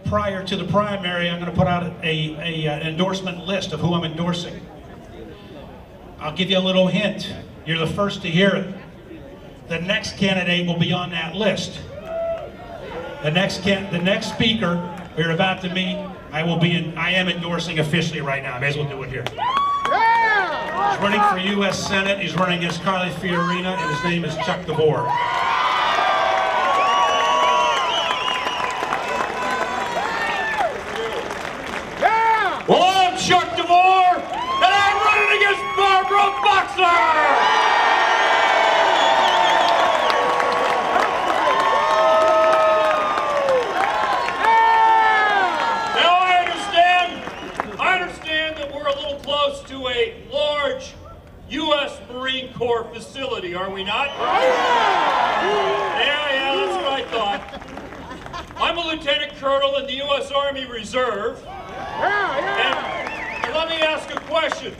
prior to the primary, I'm going to put out an endorsement list of who I'm endorsing. I'll give you a little hint. You're the first to hear it. The next candidate will be on that list. The next speaker you're about to meet, I am endorsing officially right now. I may as well do it here. He's running for U.S. Senate. He's running against Carly Fiorina, and his name is Chuck DeVore. Well, I'm Chuck DeVore, and I'm running against Barbara Boxer! To a large U.S. Marine Corps facility, are we not? Yeah, that's what I thought. I'm a lieutenant colonel in the U.S. Army Reserve. And let me ask a question.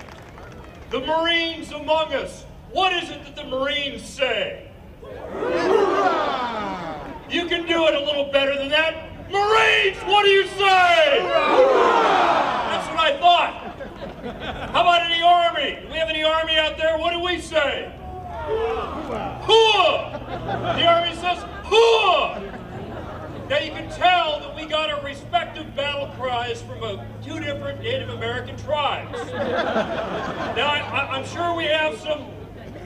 The Marines among us, what is it that the Marines say? You can do it a little better than that. Marines, what do you say? That's what I thought. How about any army? Do we have any army out there? What do we say? Hooah! The army says, hooah! Now you can tell that we got our respective battle cries from two different Native American tribes. Now I'm sure we have some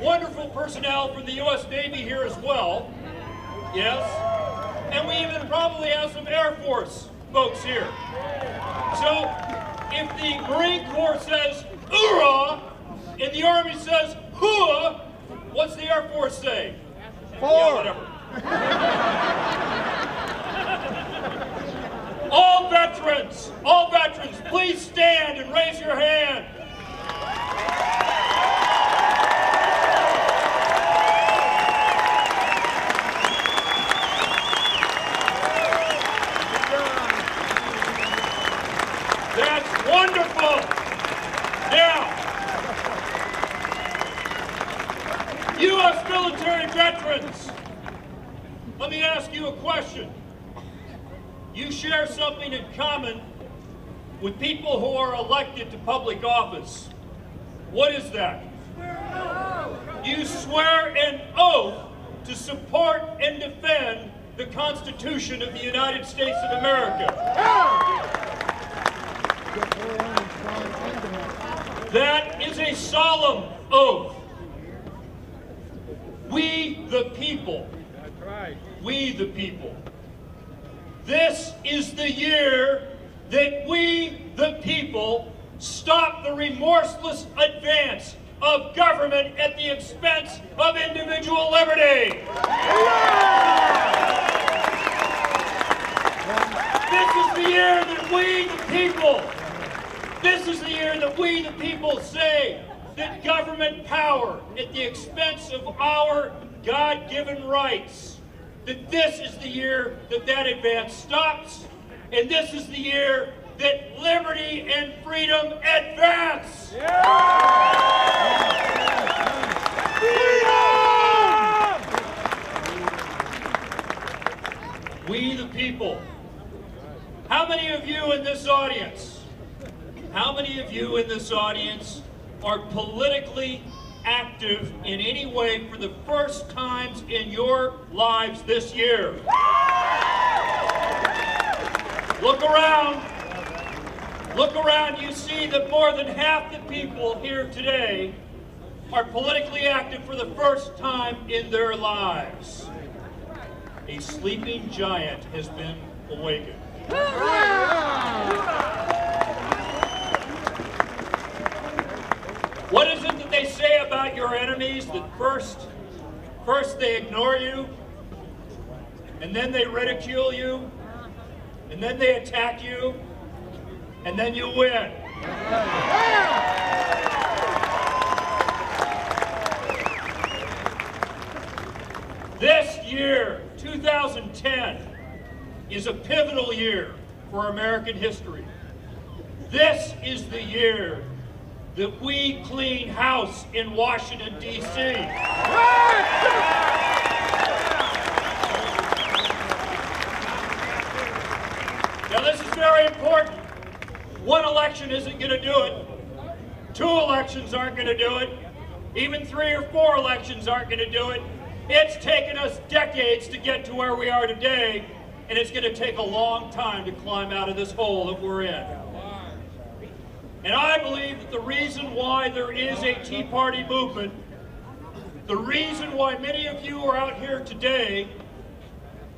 wonderful personnel from the U.S. Navy here as well. Yes? And we even probably have some Air Force folks here. So, if the Marine Corps says, hoorah, and the Army says, hooah, what's the Air Force say? Yeah, whatever. All veterans, please stand and raise your hand. That's wonderful. Now, U.S. military veterans, let me ask you a question. You share something in common with people who are elected to public office. What is that? You swear an oath to support and defend the Constitution of the United States of America. That is a solemn oath. We the people. That's right. We the people. This is the year that we the people stop the remorseless advance of government at the expense of individual liberty. This is the year that we the people This is the year that we, the people, say that government power at the expense of our God-given rights, that this is the year that that advance stops, and this is the year that liberty and freedom advance. Freedom! We, the people. How many of you in this audience are politically active in any way for the first times in your lives this year? Look around. Look around. You see that more than half the people here today are politically active for the first time in their lives. A sleeping giant has been awakened. What is it that they say about your enemies? That first they ignore you, and then they ridicule you, and then they attack you, and then you win. This year, 2010, is a pivotal year for American history. This is the year that we clean house in Washington, D.C. Now this very important. One election isn't going to do it. 2 elections aren't going to do it. Even 3 or 4 elections aren't going to do it. It's taken us decades to get to where we are today, and it's going to take a long time to climb out of this hole that we're in. And I believe that the reason why there is a Tea Party movement, the reason why many of you are out here today,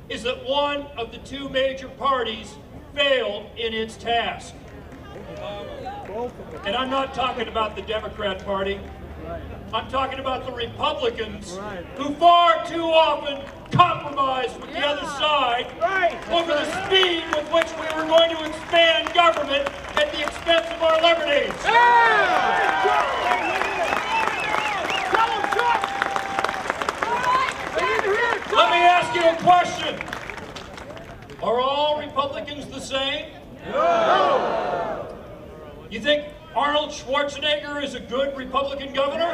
is that one of the 2 major parties failed in its task. And I'm not talking about the Democrat Party. I'm talking about the Republicans who far too often compromised with the other side over the speed with which we were going to expand government at the expense of our liberties. Let me ask you a question. Are all Republicans the same? No. You think Arnold Schwarzenegger is a good Republican governor?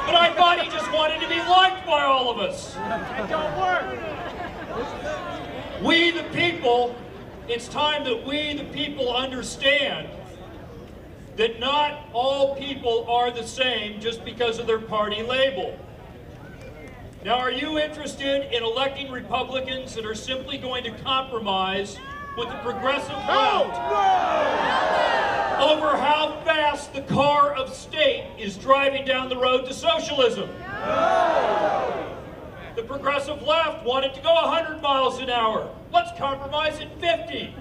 But I thought he just wanted to be liked by all of us. It don't work. We the people, it's time that we the people understand that not all people are the same just because of their party label. Now, are you interested in electing Republicans that are simply going to compromise with the progressive left over how fast the car of state is driving down the road to socialism? The progressive left wanted to go 100 miles an hour. Let's compromise at 50.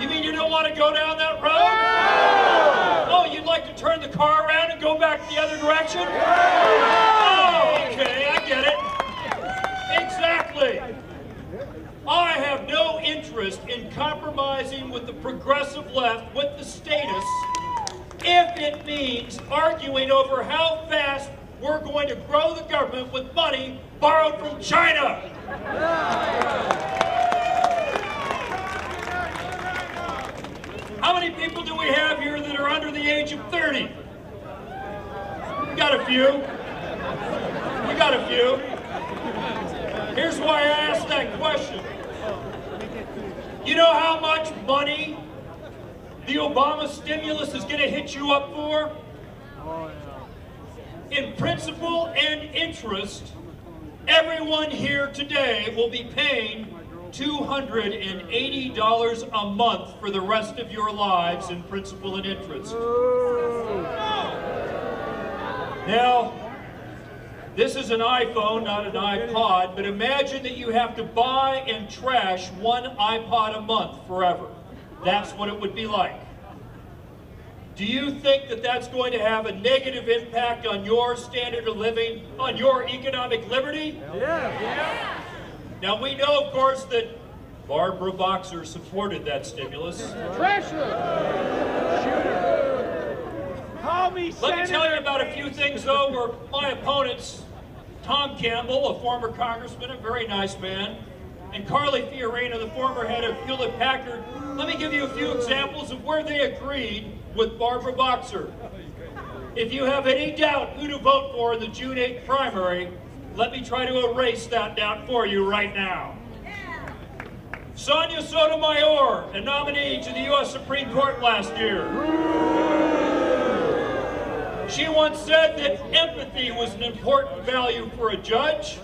You mean you don't want to go down that road? Oh, you'd like to turn the car around and go back the other direction? Oh, okay, I get it. Exactly. I have no interest in compromising with the progressive left, with the status, if it means arguing over how fast we're going to grow the government with money borrowed from China. How many people do we have here that are under the age of 30? We got a few. We got a few. Here's why I asked that question. You know how much money the Obama stimulus is going to hit you up for? In principal and interest, everyone here today will be paying $280 a month for the rest of your lives in principal and interest. Now, this is an iPhone, not an iPod, but imagine that you have to buy and trash 1 iPod a month forever. That's what it would be like. Do you think that that's going to have a negative impact on your standard of living, on your economic liberty? Yeah. Now we know, of course, that Barbara Boxer supported that stimulus. Call me Let me tell you about a few things, though, where my opponents, Tom Campbell, a former congressman, a very nice man, and Carly Fiorina, the former head of Hewlett-Packard, let me give you a few examples of where they agreed with Barbara Boxer. If you have any doubt who to vote for in the June 8th primary, let me try to erase that doubt for you right now. Sonia Sotomayor, a nominee to the U.S. Supreme Court last year. She once said that empathy was an important value for a judge.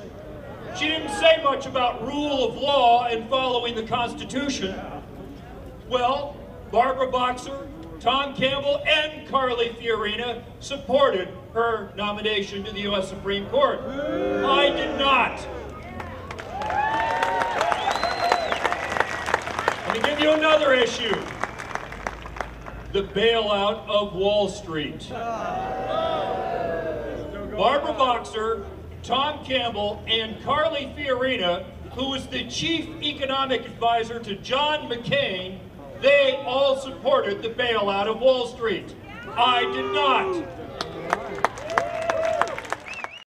She didn't say much about rule of law and following the Constitution. Well, Barbara Boxer, Tom Campbell, and Carly Fiorina supported her nomination to the U.S. Supreme Court. I did not. Let me give you another issue. The bailout of Wall Street. Barbara Boxer, Tom Campbell, and Carly Fiorina, who was the chief economic advisor to John McCain, they all supported the bailout of Wall Street. I did not.